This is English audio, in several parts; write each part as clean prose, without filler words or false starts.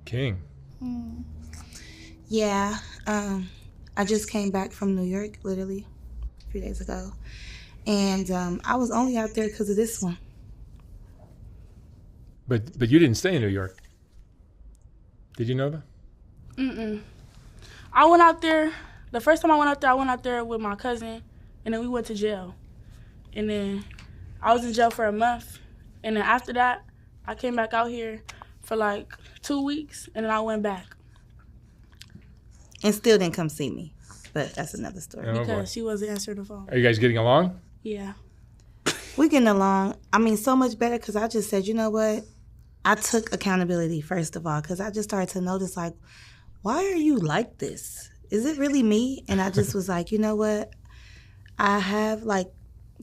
King. Yeah. I just came back from New York, literally, a few days ago. And I was only out there because of this one. But you didn't stay in New York. Did you know that? I went out there. The first time I went out there with my cousin, and then we went to jail. And then I was in jail for a month. And then after that, I came back out here for like 2 weeks, and then I went back. And still didn't come see me. But that's another story. Oh, Because boy. she wasn't answering the phone. Are you guys getting along? Yeah. We getting along. I mean, so much better because I just said, you know what? I took accountability, first of all, because I just started to notice, like, why are you like this? Is it really me? And I just was like, you know what? I have, like,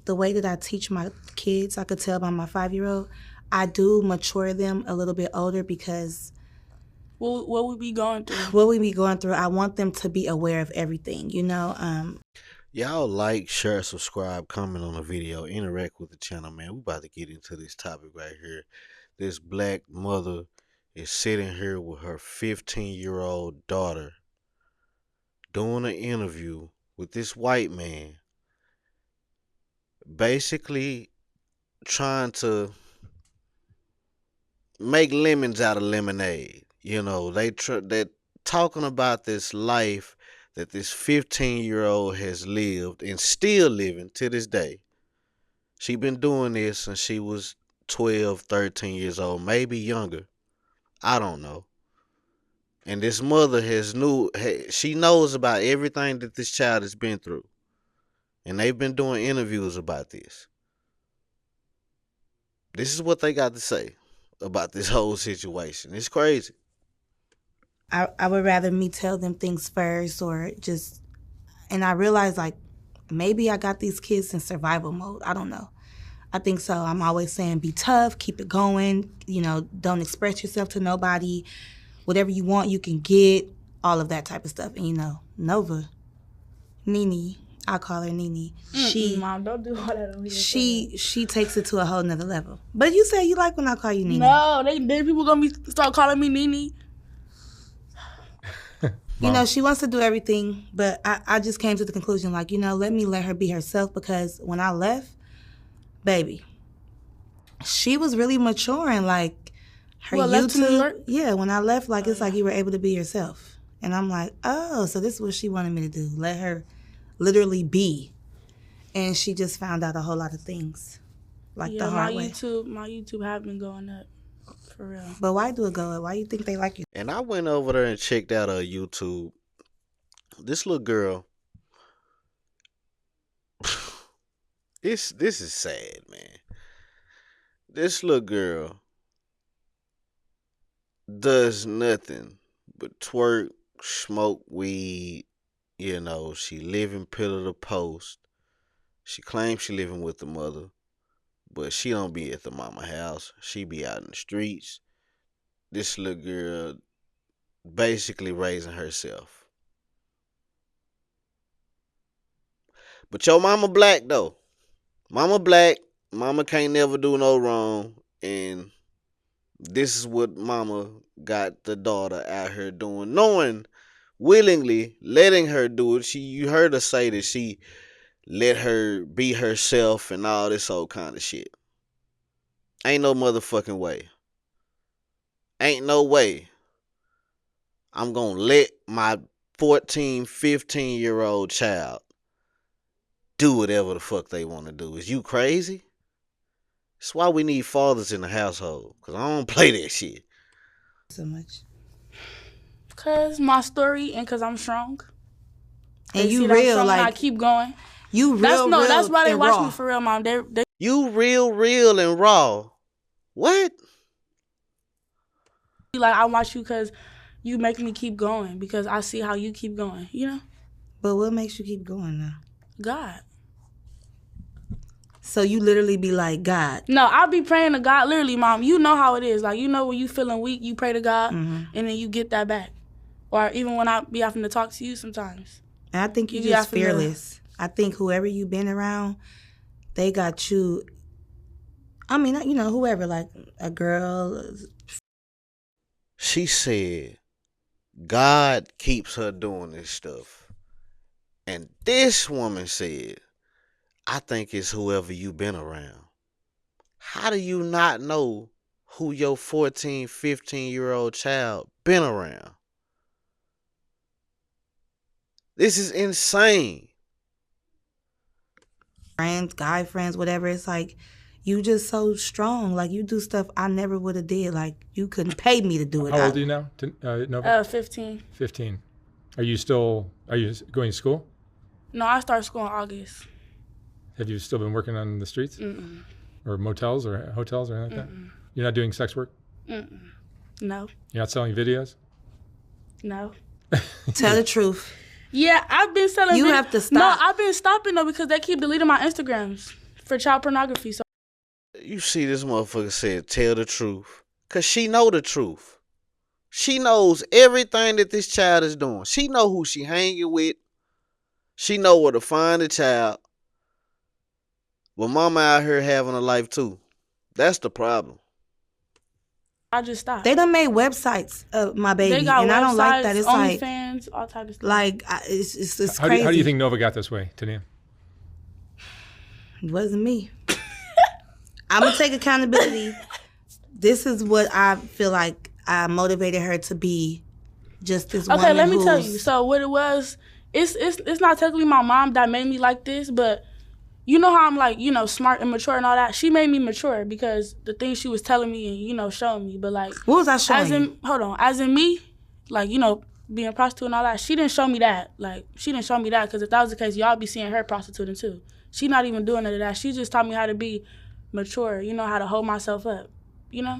the way that I teach my kids, I could tell by my 5-year-old, I do mature them a little bit older because What we be going through? what we be going through, I want them to be aware of everything, you know? Y'all like, share, subscribe, comment on the video, interact with the channel, man. We about to get into this topic right here. This black mother is sitting here with her 15-year-old daughter doing an interview with this white man, basically trying to make lemons out of lemonade. You know, they're talking about this life that this 15-year-old has lived and still living to this day. She been doing this since she was 12, 13 years old, maybe younger. I don't know. And this mother she knows about everything that this child has been through. And they've been doing interviews about this. This is what they got to say about this whole situation. It's crazy. I would rather me tell them things first or just, and I realize, like, maybe I got these kids in survival mode. I don't know. I think so. I'm always saying be tough, keep it going, you know, don't express yourself to nobody. Whatever you want, you can get, all of that type of stuff. And, you know, Nova, Nene, I call her Nene. Mom, don't do all that over here. She takes it to a whole nother level. But you say you like when I call you Nene. No, then people gonna start calling me Nene. You know, she wants to do everything, but I just came to the conclusion, like, you know, let her be herself, because when I left, baby, she was really maturing, like, her YouTube. Left to New York? Yeah, when I left, like, it's like you were able to be yourself. And I'm like, oh, so this is what she wanted me to do. Let her literally be. And she just found out a whole lot of things, like the hard way. My YouTube have been going up, for real. But why do it go up? Why you think they like you? And I went over there and checked out her YouTube. This little girl, this is sad, man. This little girl does nothing but twerk, smoke weed. You know, she living pillar to post. She claims she living with the mother, but she don't be at the mama house. She be out in the streets. This little girl basically raising herself. But your mama black though. Mama black. Mama can't never do no wrong. And this is what mama got the daughter out here doing. Knowing, willingly letting her do it. You heard her say that she let her be herself and all this old kind of shit. Ain't no motherfucking way. Ain't no way I'm gonna let my 14, 15-year-old child do whatever the fuck they want to do. Is you crazy? That's why we need fathers in the household. Because I don't play that shit. So much. Because my story and because I'm strong. And you real, like, I keep going. You real, real. That's why they watch raw. me for real, Mom. They You real and raw. What? like, I watch you because you make me keep going, because I see how you keep going, you know? But what makes you keep going now? God. So you literally be like, God. No, I'll be praying to God, literally, Mom. You know how it is. Like, you know when you feeling weak, you pray to God, and then you get that back. Or even when I be having to talk to you sometimes. And I think you're just fearless. I think whoever you been around, they got you. I mean, you know, whoever, like a girl. She said God keeps her doing this stuff. And this woman said, I think it's whoever you been around. How do you not know who your 14, 15-year-old child been around? This is insane. Friends, guy friends, whatever. It's like you just so strong. Like you do stuff I never would have did. Like you couldn't pay me to do it. How old are you now, Nova? 15. 15. Are you going to school? No, I started school in August. Have you still been working on the streets? Mm-mm. Or motels or hotels or anything like that? You're not doing sex work? Mm-mm. No. You're not selling videos? No. Tell the truth. Yeah, I've been selling. You have to stop. No, I've been stopping though because they keep deleting my Instagrams for child pornography. So You see this motherfucker said, tell the truth. Because she know the truth. She knows everything that this child is doing. She know who she hanging with. She know where to find the child. But mama out here having a life too. That's the problem. I just stopped. They done made websites of my baby, They got and websites, I don't like that. It's like OnlyFans, all type of stuff. like it's How crazy. do you think Nova got this way, Tania? It wasn't me. I'm gonna take accountability. This is what I feel like I motivated her to be. Just this woman. Okay, let me tell you. So what it was, it's not technically my mom that made me like this, but you know how I'm like, smart and mature and all that. She made me mature because the things she was telling me and showing me. But like, What was I showing you? As in me, like being a prostitute and all that. She didn't show me that. Like she didn't show me that because if that was the case, y'all be seeing her prostituting too. She not even doing none of that. She just taught me how to be mature. How to hold myself up.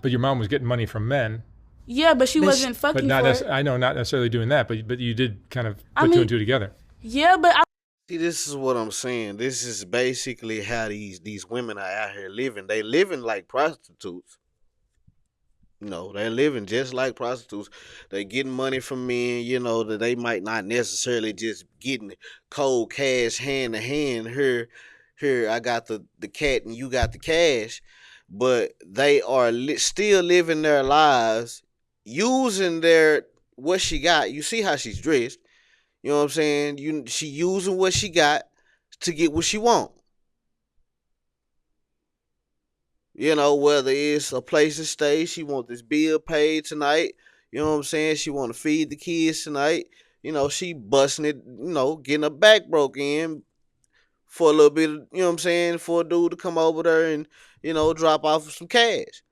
But your mom was getting money from men. Yeah, but she wasn't fucking. I know, not necessarily doing that, but you did kind of put two and two together. Yeah, but See, this is what I'm saying. This is basically how these women are out here living. They living like prostitutes. They're living just like prostitutes. They getting money from men, that they might not necessarily just getting cold cash hand to hand. Here, I got the cat and you got the cash. But they are still living their lives using what she got. You see how she's dressed. You know what I'm saying? She using what she got to get what she want. Whether it's a place to stay, she want this bill paid tonight. You know what I'm saying? She want to feed the kids tonight. She busting it, getting her back broke in for a little bit, for a dude to come over there and, drop off some cash.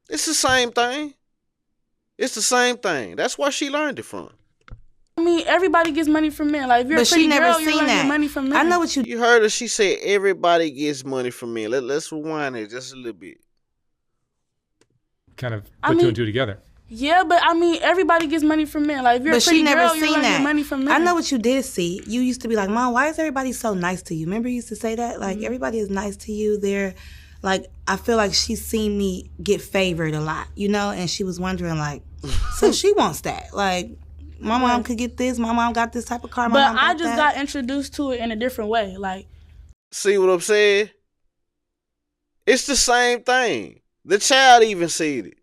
It's the same thing. It's the same thing. That's where she learned it from. I mean, everybody gets money from men. Like, if you're a pretty girl, you're gonna get money from men. I know what You heard her. She said everybody gets money from men. Let's rewind it just a little bit. Kind of put two and two together. Yeah, but I mean, everybody gets money from men. Like, if you're a pretty girl, you're gonna get money from men. I know what you did see. You used to be like, Mom, why is everybody so nice to you? Remember you used to say that? Like, everybody is nice to you. They're, like, I feel like she's seen me get favored a lot, and she was wondering, like, so she wants that. Like, my mom could get this. My mom got this type of car. But I just got introduced to it in a different way. Like, see what I'm saying? It's the same thing. The child even said it.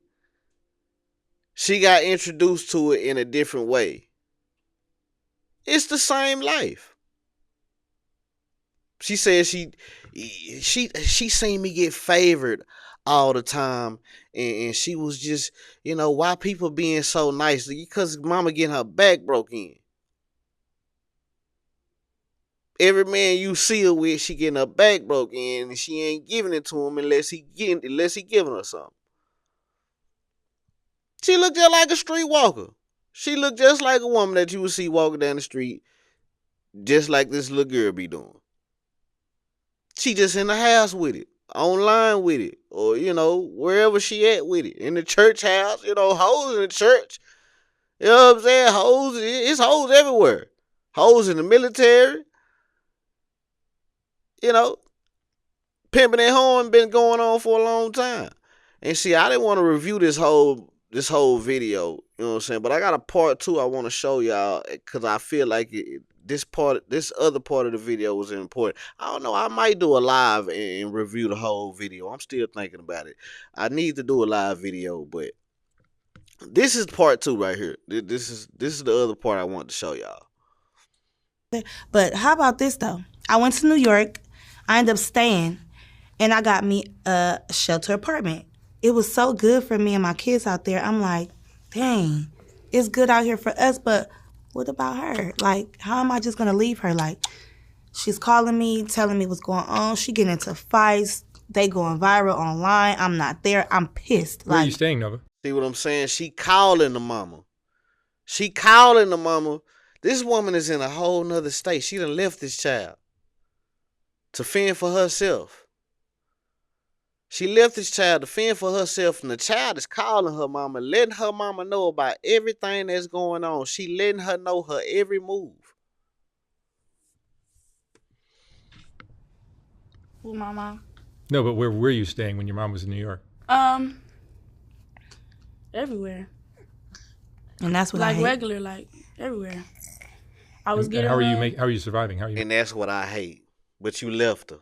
She got introduced to it in a different way. It's the same life. She said she seen me get favored all the time, and she was just, why people being so nice? Because mama getting her back broke in. Every man you see her with, she getting her back broke in, and she ain't giving it to him unless he giving her something. She looked just like a street walker. She looked just like a woman that you would see walking down the street, just like this little girl be doing. She just in the house with it, online with it, or, wherever she at with it. In the church house, hoes in the church. You know what I'm saying? Hoes, it's hoes everywhere. Hoes in the military. Pimping and hoeing been going on for a long time. And see, I didn't want to review this whole video, you know what I'm saying? But I got a part 2 I want to show y'all because I feel like this other part of the video was important. I don't know. I might do a live and review the whole video. I'm still thinking about it. I need to do a live video, but This is part 2 right here. This is the other part I want to show y'all. But how about this though? I went to New York. I ended up staying, and I got me a shelter apartment. It was so good for me and my kids out there. I'm like, dang, it's good out here for us, but what about her? Like, how am I just gonna leave her? Like, she's calling me, telling me what's going on. She getting into fights. They going viral online. I'm not there. I'm pissed. Where are you staying, Nova? See what I'm saying? She calling the mama. She calling the mama. This woman is in a whole nother state. She done left this child to fend for herself. She left this child to fend for herself, and the child is calling her mama, letting her mama know about everything that's going on. She letting her know her every move. With my mom. No, but where were you staying when your mom was in New York? Everywhere. And that's what I Like hate. regular, like everywhere. I was And getting. how are you surviving? How are you? And that's what I hate. But you left her.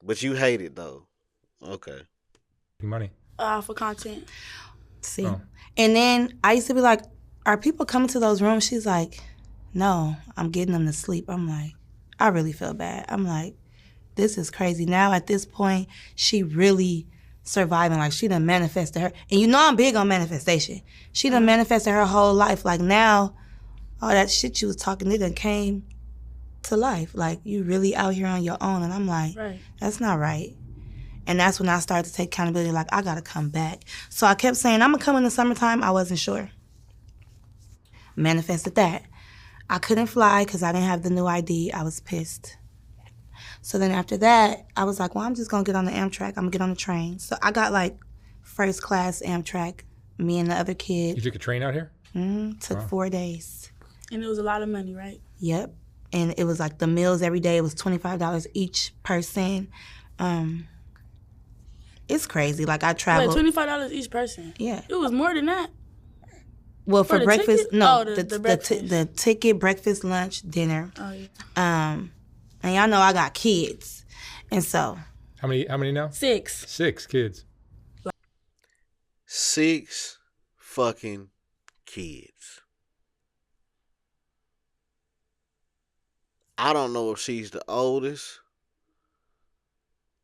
But you hate it though. Okay. making money? For content. See? Oh. And then I used to be like, are people coming to those rooms? She's like, no, I'm getting them to sleep. I'm like, I really feel bad. I'm like, this is crazy. Now at this point, she really surviving. Like, she done manifested her. And you know I'm big on manifestation. She done manifested her whole life. Like, now, all that shit you was talking, it done came to life. Like, you really out here on your own. And I'm like, Right. that's not right. And that's when I started to take accountability. Like, I got to come back. So I kept saying, I'm going to come in the summertime. I wasn't sure. Manifested that. I couldn't fly because I didn't have the new ID. I was pissed. So then after that, I was like, well, I'm just going to get on the Amtrak. I'm going to get on the train. So I got like first class Amtrak, me and the other You kid. took a train out here? Took 4 days. And it was a lot of money, right? Yep. And it was like the meals every day. It was $25 each person. It's crazy. Like, I Wait, traveled. $25 each person. Yeah. It was more than that. Well, For for the breakfast, ticket? no, Oh, the breakfast. the ticket, breakfast, lunch, dinner. Oh yeah. And y'all know I got kids, and so How many now? 6. 6 kids. 6 fucking kids. I don't know if she's the oldest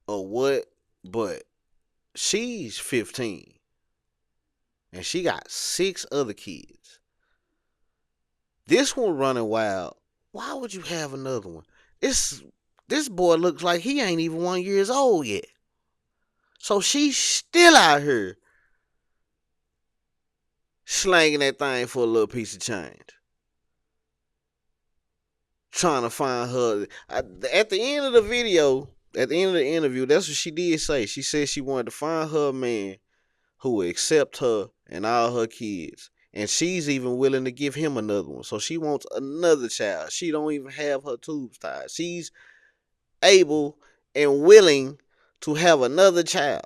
or what, but she's 15. And she got 6 other kids. This one running wild. Why would you have another one? This boy looks like he ain't even 1 year old yet. So she's still out here slanging that thing for a little piece of change. Trying to find her. At the end of the video, at the end of the interview, that's what she did say. She said she wanted to find her a man who would accept her and all her kids. And she's even willing to give him another one. So she wants another child. She don't even have her tubes tied. She's able and willing to have another child.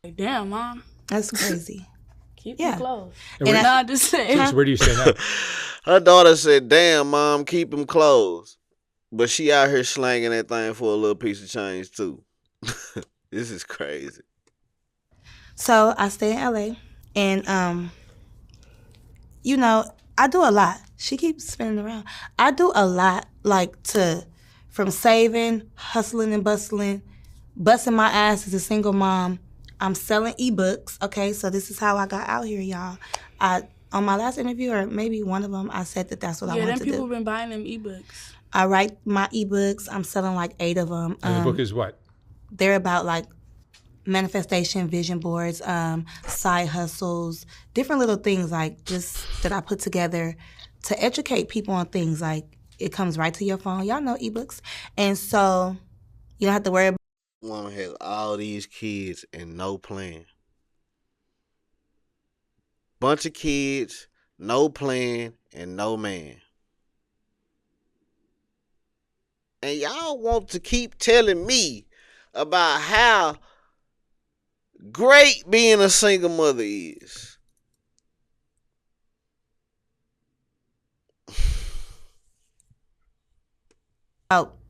Like, damn, mom. that's crazy. Keep Yeah. them close. And And Nah, just saying. So where do you stay now? Her daughter said, damn, mom, keep him closed. But she out here slanging that thing for a little piece of change, too. This is crazy. So I stay in LA, and you know, I do a lot. She keeps spinning around. I do a lot, like from saving, hustling and bustling, busting my ass as a single mom. I'm selling ebooks. Okay, so this is how I got out here, y'all. On my last interview, or maybe one of them, I said that's what I Yeah, wanted them to people do. been buying them ebooks. I write my ebooks. I'm selling like 8 of them. And the book is what? They're about like manifestation, vision boards, side hustles, different little things like just that I put together to educate people on things. Like, it comes right to your phone. Y'all know ebooks. And so you don't have to worry about Woman has all these kids and no plan. Bunch of kids, no plan, and no man. And y'all want to keep telling me about how great being a single mother is.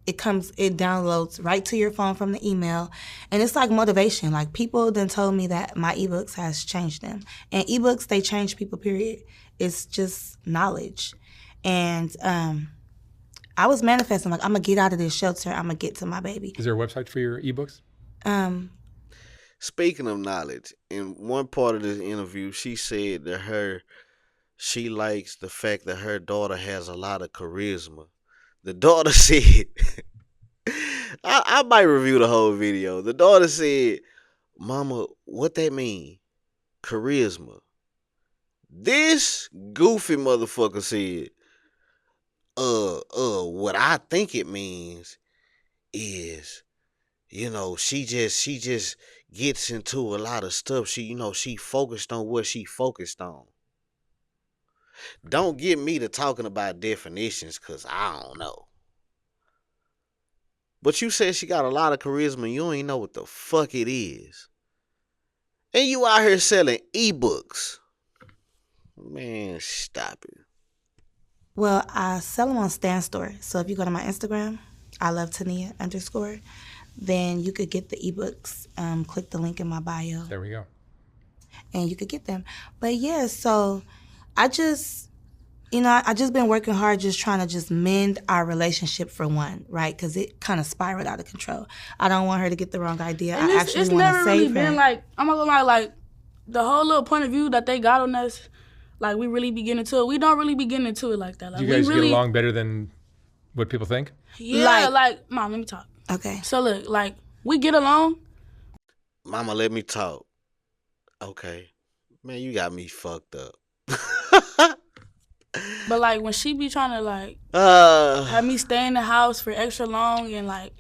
it downloads right to your phone from the email, and it's like motivation. Like, people then told me that my ebooks has changed them, and ebooks, they change people, period. It's just knowledge. And I was manifesting, like, I'm gonna get out of this shelter, I'm gonna get to my baby. Is there a website for your ebooks? Speaking of knowledge, in one part of this interview, she said that she likes the fact that her daughter has a lot of charisma. The daughter said, I might review the whole video. The daughter said, "Mama, what that mean? Charisma." This goofy motherfucker said, what I think it means is, she just gets into a lot of stuff. She focused on what she focused on. Don't get me to talking about definitions, cause I don't know. But you said she got a lot of charisma and you ain't know what the fuck it is. And you out here selling ebooks. Man, stop it. Well, I sell them on Stan Store. So if you go to my Instagram, I love Tania _ then you could get the ebooks. Click the link in my bio. There we go. And you could get them. But yeah, so I just been working hard, just trying to just mend our relationship, for one, right? Because it kind of spiraled out of control. I don't want her to get the wrong idea. And I actually want to save her. It's never really been like, I'm not gonna lie, like, the whole little point of view that they got on us, like, we really be getting into it. We don't really be getting into it like that. Like, Do you guys get along better than what people think? Yeah, like, Mom, let me talk. Okay. So look, like, we get along. Mama, let me talk. Okay. Man, you got me fucked up. But like, when she be trying to like have me stay in the house for extra long and like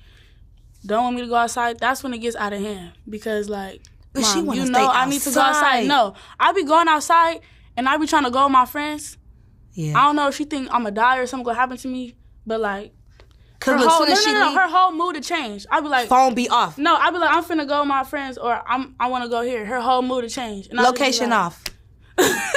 don't want me to go outside, that's when it gets out of hand. Because like, but Mom, she wanna you stay know I need to go outside. No, I be going outside and I be trying to go with my friends. Yeah. I don't know if she think I'm gonna die or something gonna happen to me, but like, her whole mood to change. I be like, phone be off. No, I be like, I'm finna go with my friends, or I want to go here. Her whole mood to change. And Location like, off.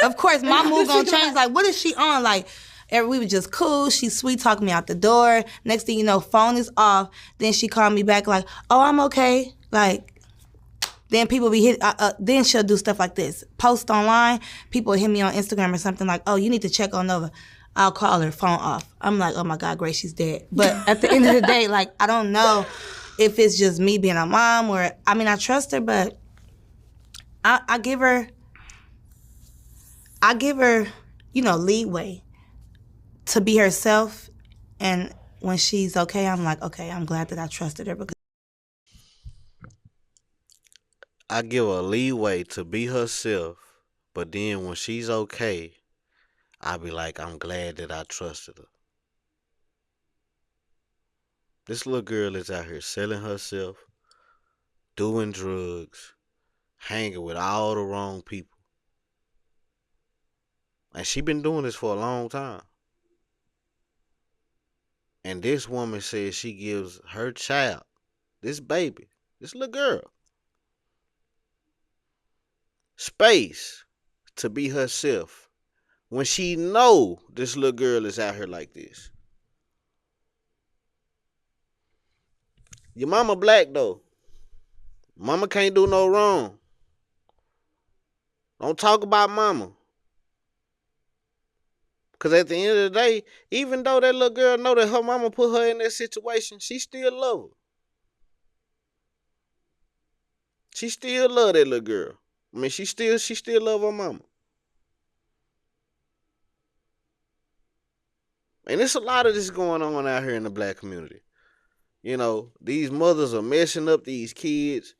Of course, my mood gonna change. Like, what is she on? Like, we were just cool. She sweet talking me out the door. Next thing you know, phone is off. Then she called me back like, "Oh, I'm okay." Like, then people be hit. Then she'll do stuff like this. Post online. People hit me on Instagram or something like, "Oh, you need to check on Nova." I'll call her, phone off. I'm like, oh my God, Grace, she's dead. But at the end of the day, like, I don't know if it's just me being a mom or, I mean, I trust her, but I give her, leeway to be herself. And when she's okay, I'm like, okay, I'm glad that I trusted her. Because I give her leeway to be herself, but then when she's okay, I be like, I'm glad that I trusted her. This little girl is out here selling herself, doing drugs, hanging with all the wrong people. And she been doing this for a long time. And this woman says she gives her child, this baby, this little girl, space to be herself. When she know this little girl is out here like this. Your mama black though. Mama can't do no wrong. Don't talk about mama. Cause at the end of the day, even though that little girl know that her mama put her in that situation, she still love her. She still love that little girl. I mean, she still love her mama. And there's a lot of this going on out here in the black community. You know, these mothers are messing up these kids,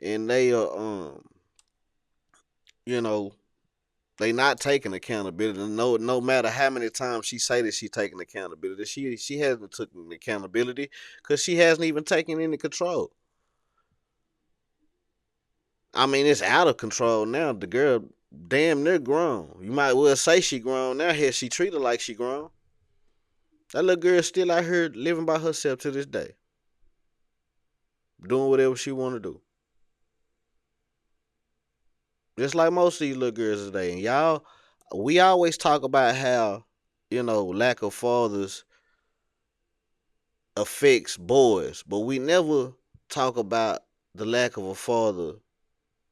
and they are, they not taking accountability. No matter how many times she say that she taking accountability, she hasn't taken accountability because she hasn't even taken any control. I mean, it's out of control now. The girl damn near grown. You might well say she grown now. Here she treated like she grown. That little girl still out here living by herself to this day. Doing whatever she want to do. Just like most of these little girls today. And we always talk about how, lack of fathers, affects boys, but we never talk about the lack of a father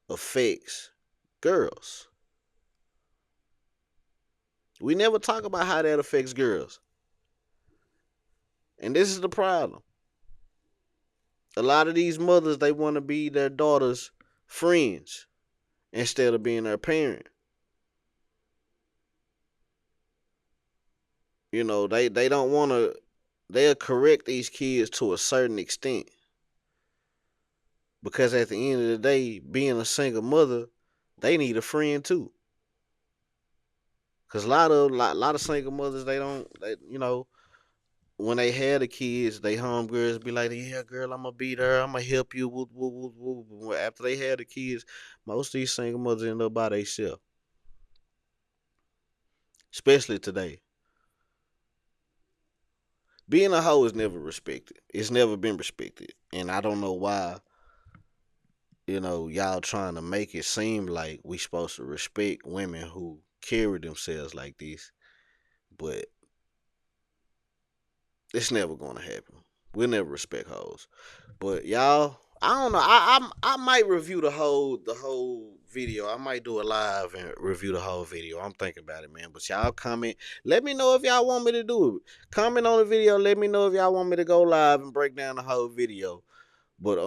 affects girls. We never talk about how that affects girls. And this is the problem. A lot of these mothers, they want to be their daughters' friends instead of being their parent. You know, they don't want to, they'll correct these kids to a certain extent. Because at the end of the day, being a single mother, they need a friend too. Cause a lot of single mothers, when they had the kids, they homegirls be like, yeah, girl, I'm gonna be there, I'm gonna help you. Woo, woo, woo, woo. Well, after they had the kids, most of these single mothers end up by themselves. Especially today. Being a hoe is never respected. It's never been respected. And I don't know why, y'all trying to make it seem like we supposed to respect women who carry themselves like this. But it's never gonna happen. We'll never respect hoes. But y'all, I don't know. I might review the whole video. I might do a live and review the whole video. I'm thinking about it, man. But y'all comment. Let me know if y'all want me to do it. Comment on the video. Let me know if y'all want me to go live and break down the whole video. But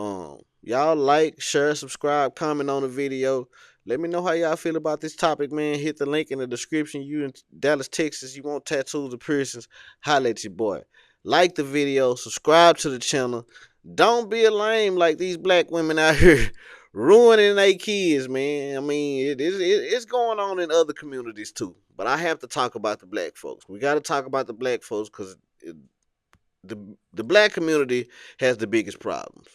y'all like, share, subscribe, comment on the video. Let me know how y'all feel about this topic, man. Hit the link in the description. You in Dallas, Texas, you want tattoos or piercings, holla at your boy. Like the video, subscribe to the channel. Don't be a lame like these black women out here ruining their kids, man. I mean, it's going on in other communities too. But I have to talk about the black folks. We got to talk about the black folks because the black community has the biggest problems.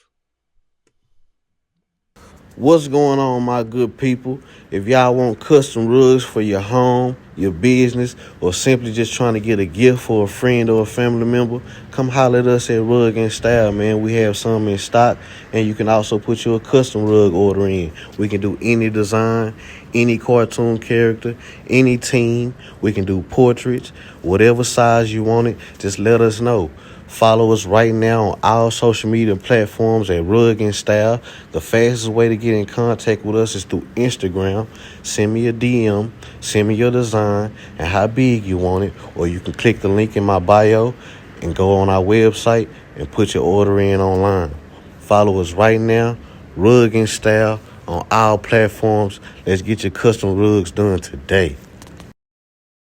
What's going on, my good people? If y'all want custom rugs for your home, your business, or simply just trying to get a gift for a friend or a family member, come holler at us at Rug and Style, man. We have some in stock, and you can also put your custom rug order in. We can do any design, any cartoon character, any team. We can do portraits, whatever size you want it. Just let us know. Follow us right now on all social media platforms at Rug and Style. The fastest way to get in contact with us is through Instagram. Send me a DM, send me your design and how big you want it, or you can click the link in my bio and go on our website and put your order in online. Follow us right now, Rug and Style, on all platforms. Let's get your custom rugs done today.